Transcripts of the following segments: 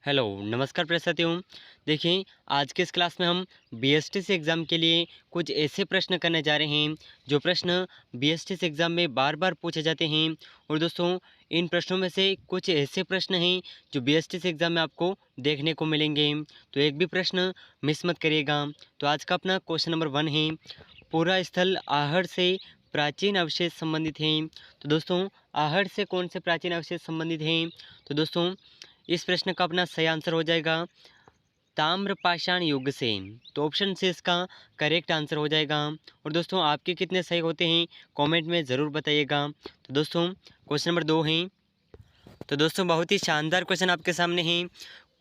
Hello, नमस्कार प्रिय साथियों। देखिए, आज के इस क्लास में हम बीएसटीसी एग्ज़ाम के लिए कुछ ऐसे प्रश्न करने जा रहे हैं, जो प्रश्न बीएसटीसी एग्ज़ाम में बार-बार पूछे जाते हैं। और दोस्तों, इन प्रश्नों में से कुछ ऐसे प्रश्न हैं, जो बीएसटीसी एग्ज़ाम में आपको देखने को मिलेंगे। तो एक भी प्रश्न मिस मत करिएगा। तो आज का अपना क्वेश्चन नंबर 1 है, पूरा स्थल आहड़ से प्राचीन अवशेष संबंधित हैं। तो दोस्तों, आहड़ से कौन से प्राचीन अवशेष संबंधित हैं? तो दोस्तों, इस प्रश्न का अपना सही आंसर हो जाएगा ताम्रपाषाण युग से। तो ऑप्शन से इसका करेक्ट आंसर हो जाएगा। और दोस्तों, आपके कितने सही होते हैं कमेंट में ज़रूर बताइएगा। तो दोस्तों, क्वेश्चन नंबर 2 है। तो दोस्तों, बहुत ही शानदार क्वेश्चन आपके सामने है।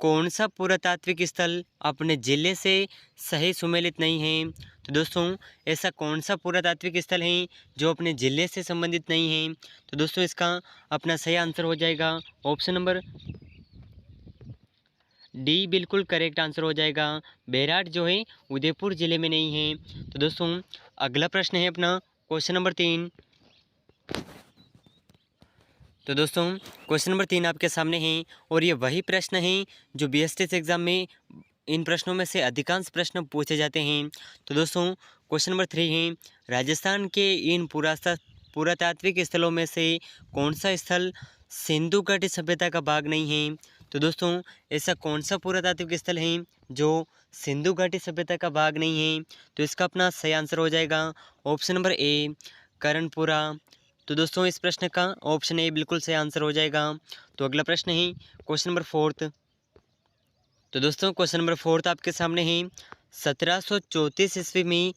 कौन सा पुरातात्विक स्थल अपने ज़िले से सही सुमेलित नहीं है? तो दोस्तों, ऐसा कौन सा पुरातात्विक स्थल है जो अपने ज़िले से संबंधित नहीं है? तो दोस्तों, इसका अपना सही आंसर हो जाएगा ऑप्शन नंबर डी, बिल्कुल करेक्ट आंसर हो जाएगा। बैराट जो है उदयपुर ज़िले में नहीं है। तो दोस्तों, अगला प्रश्न है अपना क्वेश्चन नंबर 3। तो दोस्तों, क्वेश्चन नंबर 3 आपके सामने है, और ये वही प्रश्न है जो बीएसटीसी एग्ज़ाम में इन प्रश्नों में से अधिकांश प्रश्न पूछे जाते हैं। तो दोस्तों, क्वेश्चन नंबर 3 है, राजस्थान के इन पुरातात्विक स्थलों में से कौन सा स्थल सिंधु घाटी सभ्यता का भाग नहीं है? तो दोस्तों, ऐसा कौन सा पुरातात्विक स्थल है जो सिंधु घाटी सभ्यता का भाग नहीं है? तो इसका अपना सही आंसर हो जाएगा ऑप्शन नंबर ए, करणपुरा। तो दोस्तों, इस प्रश्न का ऑप्शन ए बिल्कुल सही आंसर हो जाएगा। तो अगला प्रश्न है क्वेश्चन नंबर 4। तो दोस्तों, क्वेश्चन नंबर 4 आपके सामने है, 1734 ईस्वी में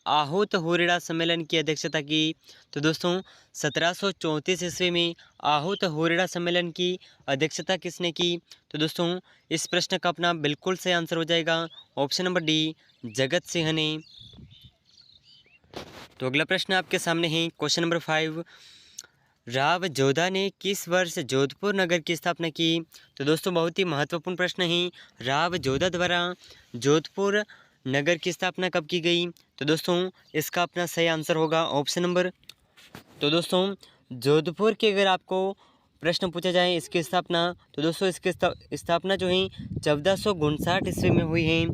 आहूत हुरिड़ा सम्मेलन की अध्यक्षता की। तो दोस्तों, 1734 ईस्वी में आहूत हुरिड़ा सम्मेलन की अध्यक्षता किसने की? तो दोस्तों, इस प्रश्न का अपना बिल्कुल सही आंसर हो जाएगा option number D, Jagat Singh ने। तो अगला प्रश्न आपके सामने है क्वेश्चन नंबर 5, राव जोधा ने किस वर्ष जोधपुर नगर की स्थापना की? तो दोस्तों, बहुत ही महत्वपूर्ण प्रश्न है, राव जोधा द्वारा जोधपुर नगर की स्थापना कब की गई? तो दोस्तों, इसका अपना सही आंसर होगा ऑप्शन नंबर। तो दोस्तों, जोधपुर की अगर आपको प्रश्न पूछा जाए इसकी स्थापना, तो दोस्तों इसकी स्थापना जो है 1459 ईस्वी में हुई है।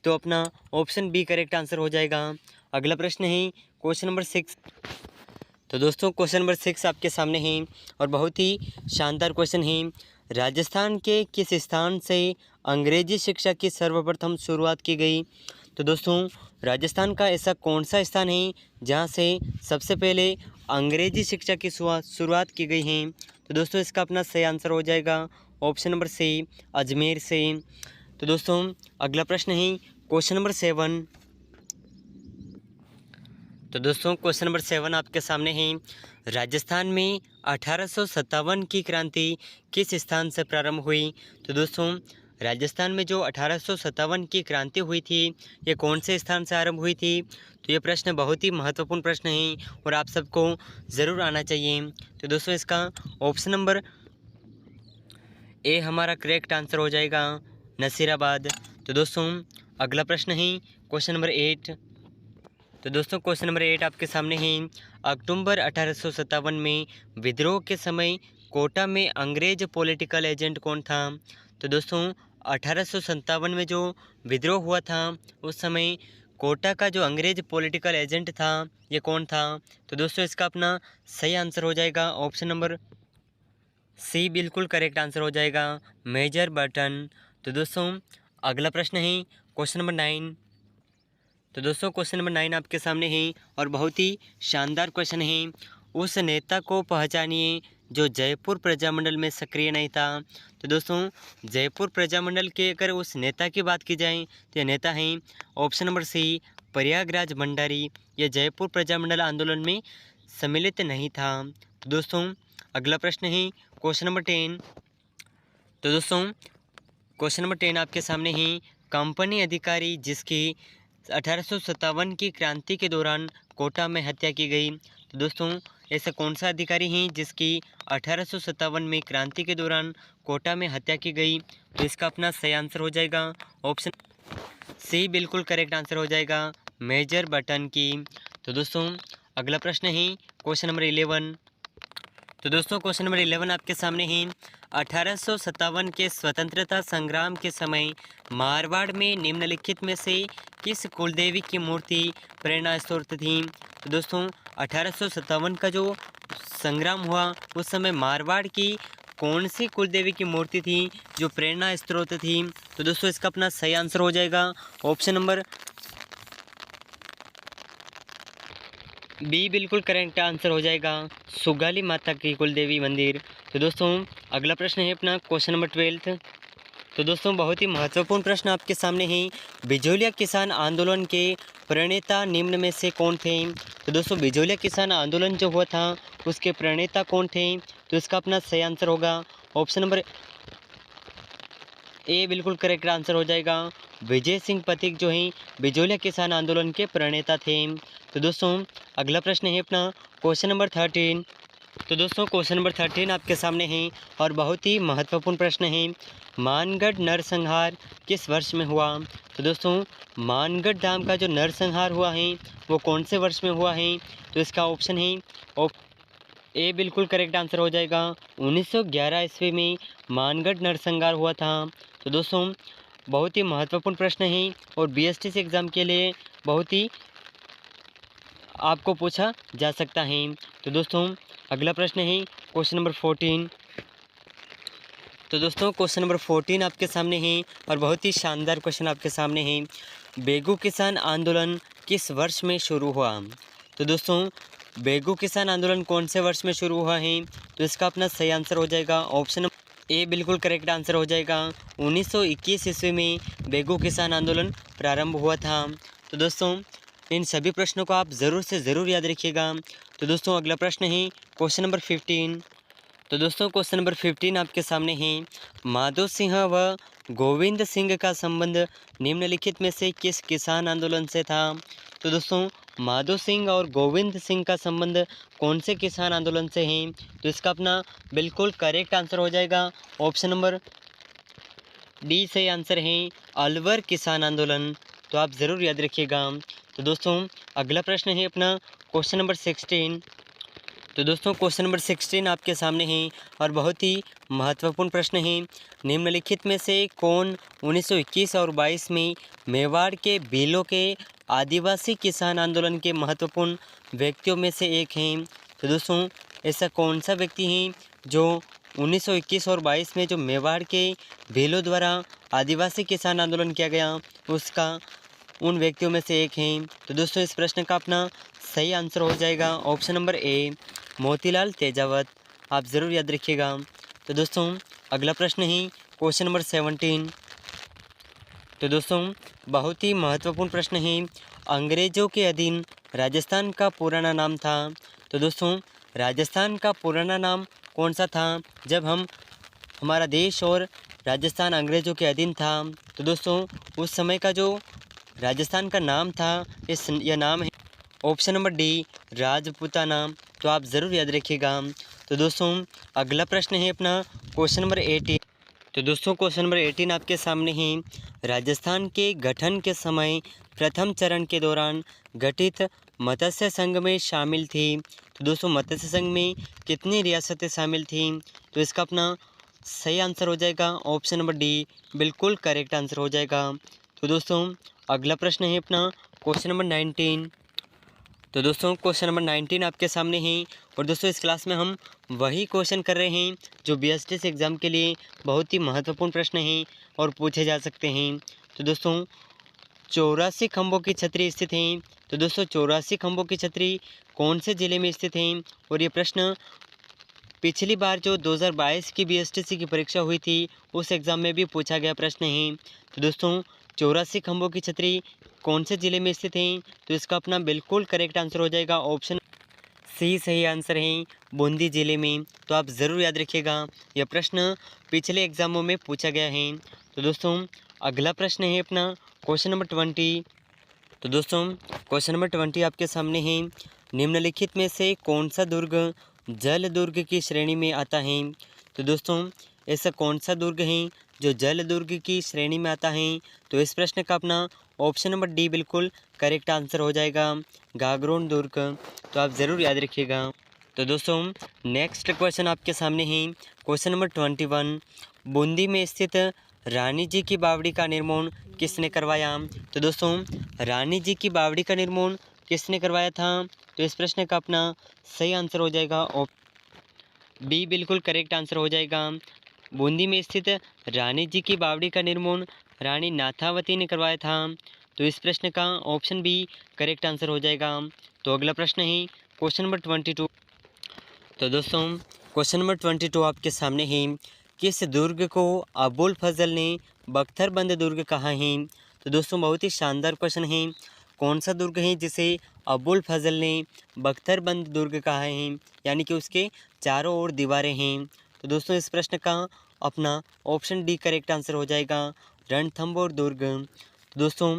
तो अपना ऑप्शन बी करेक्ट आंसर हो जाएगा। अगला प्रश्न है क्वेश्चन नंबर 6। तो दोस्तों, क्वेश्चन नंबर 6 आपके सामने है, और बहुत ही शानदार क्वेश्चन है, राजस्थान के किस स्थान से अंग्रेजी शिक्षा की सर्वप्रथम शुरुआत की गई? तो दोस्तों, राजस्थान का ऐसा कौन सा स्थान है जहां से सबसे पहले अंग्रेजी शिक्षा की शुरुआत की गई है? तो दोस्तों, इसका अपना सही आंसर हो जाएगा ऑप्शन नंबर सी, अजमेर से। तो दोस्तों, अगला प्रश्न है क्वेश्चन नंबर 7। तो दोस्तों, क्वेश्चन नंबर 7 आपके सामने है, राजस्थान में 1857 की क्रांति किस स्थान से प्रारंभ हुई? तो दोस्तों, राजस्थान में जो 1857 की क्रांति हुई थी, ये कौन से स्थान से आरंभ हुई थी? तो ये प्रश्न बहुत ही महत्वपूर्ण प्रश्न है, और आप सबको ज़रूर आना चाहिए। तो दोस्तों, इसका ऑप्शन नंबर ए हमारा करेक्ट आंसर हो जाएगा, नसीराबाद। तो दोस्तों, अगला प्रश्न है क्वेश्चन नंबर 8। तो दोस्तों, क्वेश्चन नंबर 8 आपके सामने है, अक्टूबर 1857 में विद्रोह के समय कोटा में अंग्रेज पॉलिटिकल एजेंट कौन था? तो दोस्तों, 1857 में जो विद्रोह हुआ था, उस समय कोटा का जो अंग्रेज पॉलिटिकल एजेंट था, ये कौन था? तो दोस्तों, इसका अपना सही आंसर हो जाएगा ऑप्शन नंबर सी, बिल्कुल करेक्ट आंसर हो जाएगा, मेजर बर्टन। तो दोस्तों, अगला प्रश्न है क्वेश्चन नंबर 9। तो दोस्तों, क्वेश्चन नंबर 9 आपके सामने है, और बहुत ही शानदार क्वेश्चन है, उस नेता को पहचानिए जो जयपुर प्रजामंडल में सक्रिय नहीं था। तो दोस्तों, जयपुर प्रजामंडल के अगर उस नेता की बात की जाए, तो यह नेता है option number C, Prayagraj Bhandari. यह जयपुर प्रजामंडल आंदोलन में सम्मिलित नहीं था। तो दोस्तों, अगला प्रश्न है क्वेश्चन नंबर 10। तो दोस्तों, क्वेश्चन नंबर 10 आपके सामने है, कंपनी अधिकारी जिसकी 1857 की क्रांति के दौरान कोटा में हत्या की गई। तो दोस्तों, ऐसा कौन सा अधिकारी हैं जिसकी 1857 में क्रांति के दौरान कोटा में हत्या की गई? तो इसका अपना सही आंसर हो जाएगा ऑप्शन सी, बिल्कुल करेक्ट आंसर हो जाएगा, मेजर बटन की। तो दोस्तों, अगला प्रश्न है क्वेश्चन नंबर 11। तो दोस्तों, क्वेश्चन नंबर 11 आपके सामने है, 1857 के स्वतंत्रता संग्राम के समय मारवाड़ में निम्नलिखित में से किस कुलदेवी की मूर्ति प्रेरणा स्रोत थी? तो दोस्तों 1857 का जो संग्राम हुआ उस समय मारवाड़ की कौन सी कुलदेवी की मूर्ति थी जो प्रेरणा स्रोत थी? तो दोस्तों इसका अपना सही आंसर हो जाएगा ऑप्शन नंबर बी, बिल्कुल करेक्ट आंसर हो जाएगा सुगाली माता की कुलदेवी मंदिर। तो दोस्तों अगला प्रश्न है अपना क्वेश्चन नंबर 12। तो दोस्तों बहुत ही महत्वपूर्ण प्रश्न आपके सामने है। बिजोलिया किसान आंदोलन के प्रणेता निम्न में से कौन थे? तो दोस्तों बिजोलिया किसान आंदोलन जो हुआ था उसके प्रणेता कौन थे? तो इसका अपना सही आंसर होगा ऑप्शन नंबर ए, बिल्कुल करेक्ट आंसर हो जाएगा विजय सिंह पथिक जो हैं बिजोलिया किसान आंदोलन के प्रणेता थे। तो दोस्तों अगला प्रश्न है अपना क्वेश्चन नंबर 13। तो दोस्तों क्वेश्चन नंबर 13 आपके सामने है और बहुत ही महत्वपूर्ण प्रश्न है। मानगढ़ नरसंहार किस वर्ष में हुआ? तो दोस्तों मानगढ़ धाम का जो नरसंहार हुआ है वो कौन से वर्ष में हुआ है? तो इसका ऑप्शन है ए, बिल्कुल करेक्ट आंसर हो जाएगा 1911 ईस्वी में मानगढ़ नरसंहार हुआ था। तो दोस्तों बहुत ही महत्वपूर्ण प्रश्न है और बीएसटीसी एग्ज़ाम के लिए बहुत ही आपको पूछा जा सकता है। तो दोस्तों अगला प्रश्न है क्वेश्चन नंबर 14। तो दोस्तों क्वेश्चन नंबर 14 आपके सामने है और बहुत ही शानदार क्वेश्चन आपके सामने है। बेगू किसान आंदोलन किस वर्ष में शुरू हुआ? तो दोस्तों बेगू किसान आंदोलन कौन से वर्ष में शुरू हुआ है? तो इसका अपना सही आंसर हो जाएगा ऑप्शन ए, बिल्कुल करेक्ट आंसर हो जाएगा 1921 ईस्वी में बेगू किसान आंदोलन प्रारंभ हुआ था। तो दोस्तों इन सभी प्रश्नों को आप ज़रूर से ज़रूर याद रखिएगा। तो दोस्तों अगला प्रश्न है क्वेश्चन नंबर 15। तो दोस्तों क्वेश्चन नंबर 15 आपके सामने है। माधो सिंह व गोविंद सिंह का संबंध निम्नलिखित में से किस किसान आंदोलन से था? तो दोस्तों माधो सिंह और गोविंद सिंह का संबंध कौन से किसान आंदोलन से है? तो इसका अपना बिल्कुल करेक्ट आंसर हो जाएगा ऑप्शन नंबर डी से आंसर है अलवर किसान आंदोलन। तो आप ज़रूर याद रखिएगा। तो दोस्तों अगला प्रश्न है अपना क्वेश्चन नंबर 16। तो दोस्तों क्वेश्चन नंबर 16 आपके सामने है और बहुत ही महत्वपूर्ण प्रश्न है। निम्नलिखित में से कौन 1921 और 22 में मेवाड़ के भीलों के आदिवासी किसान आंदोलन के महत्वपूर्ण व्यक्तियों में से एक हैं? तो दोस्तों ऐसा कौन सा व्यक्ति है जो 1921 और 22 में जो मेवाड़ के भीलों द्वारा आदिवासी किसान आंदोलन किया गया उसका उन व्यक्तियों में से एक हैं? तो दोस्तों इस प्रश्न का अपना सही आंसर हो जाएगा option number A, Motilal Tejawat. आप ज़रूर याद रखिएगा। तो दोस्तों अगला प्रश्न है क्वेश्चन नंबर 17। तो दोस्तों बहुत ही महत्वपूर्ण प्रश्न है। अंग्रेज़ों के अधीन राजस्थान का पुराना नाम था? तो दोस्तों राजस्थान का पुराना नाम कौन सा था जब हमारा देश और राजस्थान अंग्रेज़ों के अधीन था? तो दोस्तों उस समय का जो राजस्थान का नाम था यह नाम है ऑप्शन नंबर डी, राजपूताना। तो आप ज़रूर याद रखिएगा। तो दोस्तों अगला प्रश्न है अपना क्वेश्चन नंबर 18। तो दोस्तों क्वेश्चन नंबर 18 आपके सामने है। राजस्थान के गठन के समय प्रथम चरण के दौरान गठित मत्स्य संघ में शामिल थी? तो दोस्तों मत्स्य संघ में कितनी रियासतें शामिल थीं? तो इसका अपना सही आंसर हो जाएगा ऑप्शन नंबर डी, बिल्कुल करेक्ट आंसर हो जाएगा। तो दोस्तों अगला प्रश्न है अपना क्वेश्चन नंबर 19। तो दोस्तों क्वेश्चन नंबर 19 आपके सामने है और दोस्तों इस क्लास में हम वही क्वेश्चन कर रहे हैं जो बीएसटीसी एग्ज़ाम के लिए बहुत ही महत्वपूर्ण प्रश्न हैं और पूछे जा सकते हैं। तो दोस्तों 84 खंभों की छतरी स्थित हैं। तो दोस्तों 84 खंभों की छतरी कौन से ज़िले में स्थित हैं? और ये प्रश्न पिछली बार जो 2022 की बीएसटीसी की परीक्षा हुई थी उस एग्ज़ाम में भी पूछा गया प्रश्न है। तो दोस्तों 84 खंभों की छतरी कौन से ज़िले में स्थित हैं? तो इसका अपना बिल्कुल करेक्ट आंसर हो जाएगा ऑप्शन सी सही आंसर है बूंदी ज़िले में। तो आप ज़रूर याद रखिएगा, यह प्रश्न पिछले एग्ज़ामों में पूछा गया है। तो दोस्तों अगला प्रश्न है अपना क्वेश्चन नंबर 20। तो दोस्तों क्वेश्चन नंबर 20 आपके सामने है। निम्नलिखित में से कौन सा दुर्ग जल दुर्ग की श्रेणी में आता है? तो दोस्तों ऐसा कौन सा दुर्ग है जो जल दुर्ग की श्रेणी में आता है? तो इस प्रश्न का अपना ऑप्शन नंबर डी बिल्कुल करेक्ट आंसर हो जाएगा, गागरोन दुर्ग। तो आप ज़रूर याद रखिएगा। तो दोस्तों नेक्स्ट क्वेश्चन आपके सामने है क्वेश्चन नंबर 21। बूंदी में स्थित रानी जी की बावड़ी का निर्माण किसने करवाया? तो दोस्तों रानी जी की बावड़ी का निर्माण किसने करवाया था? तो इस प्रश्न का अपना सही आंसर हो जाएगा बी बिल्कुल करेक्ट आंसर हो जाएगा। बूंदी में स्थित रानी जी की बावड़ी का निर्माण रानी नाथावती ने करवाया था। तो इस प्रश्न का ऑप्शन बी करेक्ट आंसर हो जाएगा। तो अगला प्रश्न है क्वेश्चन नंबर 22। तो दोस्तों क्वेश्चन नंबर 22 आपके सामने है। किस दुर्ग को अबुल फजल ने बख्तरबंद दुर्ग कहा है? तो दोस्तों बहुत ही शानदार क्वेश्चन है। कौन सा दुर्ग है जिसे अबुल फजल ने बख्तरबंद दुर्ग कहा है, यानी कि उसके चारों ओर दीवारें हैं? तो दोस्तों इस प्रश्न का अपना ऑप्शन डी करेक्ट आंसर हो जाएगा, रणथंभौर दुर्ग। तो दोस्तों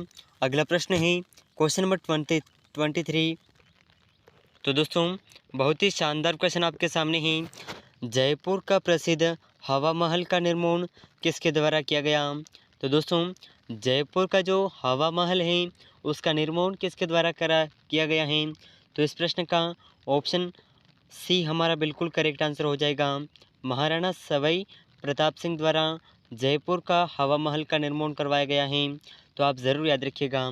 अगला प्रश्न है क्वेश्चन नंबर 23। तो दोस्तों बहुत ही शानदार क्वेश्चन आपके सामने है। जयपुर का प्रसिद्ध हवा महल का निर्माण किसके द्वारा किया गया? तो दोस्तों जयपुर का जो हवा महल है उसका निर्माण किसके द्वारा किया गया है? तो इस प्रश्न का ऑप्शन सी हमारा बिल्कुल करेक्ट आंसर हो जाएगा, महाराणा सवाई प्रताप सिंह द्वारा जयपुर का हवा महल का निर्माण करवाया गया है। तो आप ज़रूर याद रखिएगा।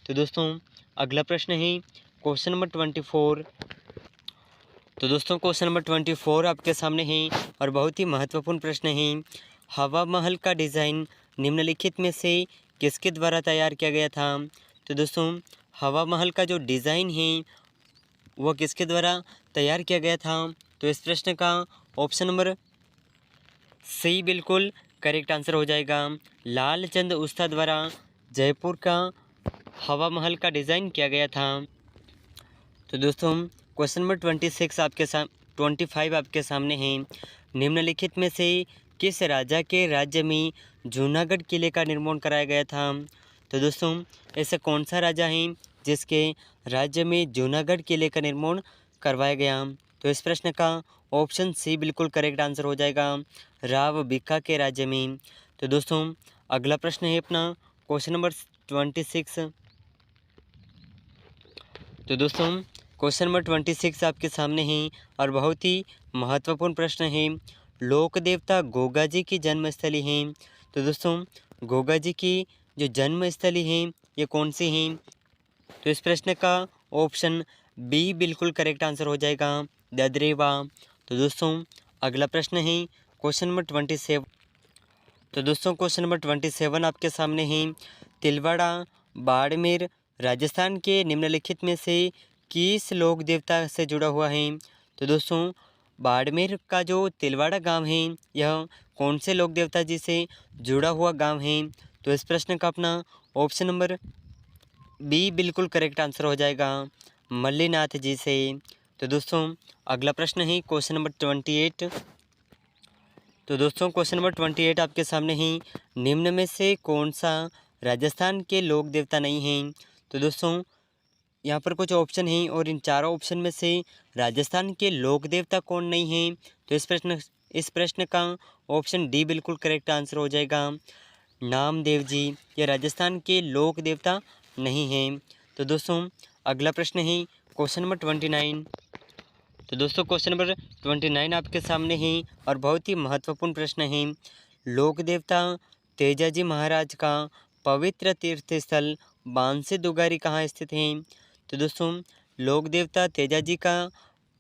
तो दोस्तों अगला प्रश्न है क्वेश्चन नंबर 24। तो दोस्तों क्वेश्चन नंबर 24 आपके सामने है और बहुत ही महत्वपूर्ण प्रश्न है। हवा महल का डिज़ाइन निम्नलिखित में से किसके द्वारा तैयार किया गया था? तो दोस्तों हवा महल का जो डिज़ाइन है वो किसके द्वारा तैयार किया गया था? तो इस प्रश्न का ऑप्शन नंबर सी बिल्कुल करेक्ट आंसर हो जाएगा, लालचंद उस्ता द्वारा जयपुर का हवा महल का डिज़ाइन किया गया था। तो दोस्तों क्वेश्चन नंबर 25 आपके सामने है। निम्नलिखित में से किस राजा के राज्य में जूनागढ़ किले का निर्माण कराया गया था? तो दोस्तों ऐसा कौन सा राजा है जिसके राज्य में जूनागढ़ किले का निर्माण करवाया गया? तो इस प्रश्न का ऑप्शन सी बिल्कुल करेक्ट आंसर हो जाएगा, राव भिक्का के राज्य में। तो दोस्तों अगला प्रश्न है अपना क्वेश्चन नंबर 26। तो दोस्तों क्वेश्चन नंबर 26 आपके सामने है और बहुत ही महत्वपूर्ण प्रश्न है। लोक देवता गोगा जी की जन्मस्थली है। तो दोस्तों गोगा जी की जो जन्मस्थली है ये कौन सी है? तो इस प्रश्न का ऑप्शन बी बिल्कुल करेक्ट आंसर हो जाएगा, ददरेवा। तो दोस्तों अगला प्रश्न है क्वेश्चन नंबर 27। तो दोस्तों क्वेश्चन नंबर 27 आपके सामने है। तिलवाड़ा बाड़मेर राजस्थान के निम्नलिखित में से किस लोक देवता से जुड़ा हुआ है? तो दोस्तों बाड़मेर का जो तिलवाड़ा गांव है यह कौन से लोक देवता जी से जुड़ा हुआ गांव है? तो इस प्रश्न का अपना ऑप्शन नंबर बी बिल्कुल करेक्ट आंसर हो जाएगा, मल्लीनाथ जी से। तो दोस्तों अगला प्रश्न है क्वेश्चन नंबर 28। तो दोस्तों क्वेश्चन नंबर 28 आपके सामने ही, निम्न में से कौन सा राजस्थान के लोक देवता नहीं हैं? तो दोस्तों यहाँ पर कुछ ऑप्शन हैं और इन चारों ऑप्शन में से राजस्थान के लोक देवता कौन नहीं हैं? तो इस प्रश्न का ऑप्शन डी बिल्कुल करेक्ट आंसर हो जाएगा, नामदेव जी। ये राजस्थान के लोक देवता नहीं हैं। तो दोस्तों अगला प्रश्न है क्वेश्चन नंबर 29। तो दोस्तों क्वेश्चन नंबर 29 आपके सामने है और बहुत ही महत्वपूर्ण प्रश्न है। लोक देवता तेजाजी महाराज का पवित्र तीर्थ स्थल बांसे दुगारी कहाँ स्थित है? तो दोस्तों लोक देवता तेजाजी का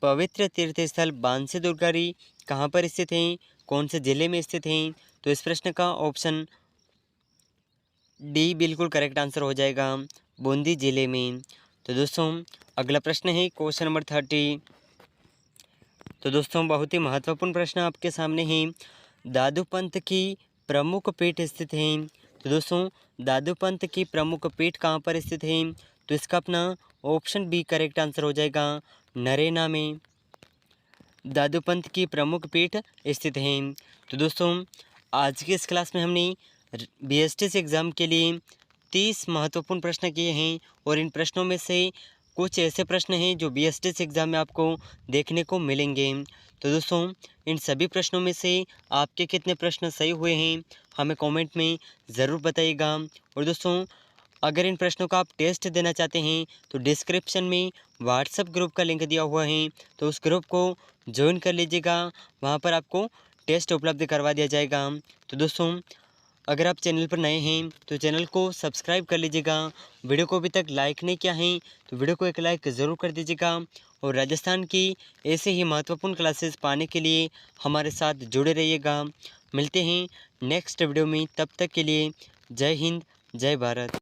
पवित्र तीर्थ स्थल बांसे दुगारी कहाँ पर स्थित है, कौन से ज़िले में स्थित है? तो इस प्रश्न का ऑप्शन डी बिल्कुल करेक्ट आंसर हो जाएगा, बूंदी ज़िले में। तो दोस्तों अगला प्रश्न है क्वेश्चन नंबर 30। तो दोस्तों बहुत ही महत्वपूर्ण प्रश्न आपके सामने है। दादू पंथ की प्रमुख पीठ स्थित है। तो दोस्तों दादू पंथ की प्रमुख पीठ कहाँ पर स्थित है? तो इसका अपना ऑप्शन बी करेक्ट आंसर हो जाएगा, नरेना में दादू पंथ की प्रमुख पीठ स्थित है। तो दोस्तों आज की इस क्लास में हमने बीएसटीसी एग्ज़ाम के लिए 30 महत्वपूर्ण प्रश्न किए हैं और इन प्रश्नों में से कुछ ऐसे प्रश्न हैं जो बीएसटीसी एग्ज़ाम में आपको देखने को मिलेंगे। तो दोस्तों इन सभी प्रश्नों में से आपके कितने प्रश्न सही हुए हैं हमें कमेंट में ज़रूर बताइएगा। और दोस्तों अगर इन प्रश्नों का आप टेस्ट देना चाहते हैं तो डिस्क्रिप्शन में व्हाट्सएप ग्रुप का लिंक दिया हुआ है, तो उस ग्रुप को ज्वाइन कर लीजिएगा। वहाँ पर आपको टेस्ट उपलब्ध करवा दिया जाएगा। तो दोस्तों, अगर आप चैनल पर नए हैं तो चैनल को सब्सक्राइब कर लीजिएगा। वीडियो को अभी तक लाइक नहीं किया है तो वीडियो को एक लाइक ज़रूर कर दीजिएगा। और राजस्थान की ऐसे ही महत्वपूर्ण क्लासेस पाने के लिए हमारे साथ जुड़े रहिएगा। मिलते हैं नेक्स्ट वीडियो में, तब तक के लिए जय हिंद, जय भारत।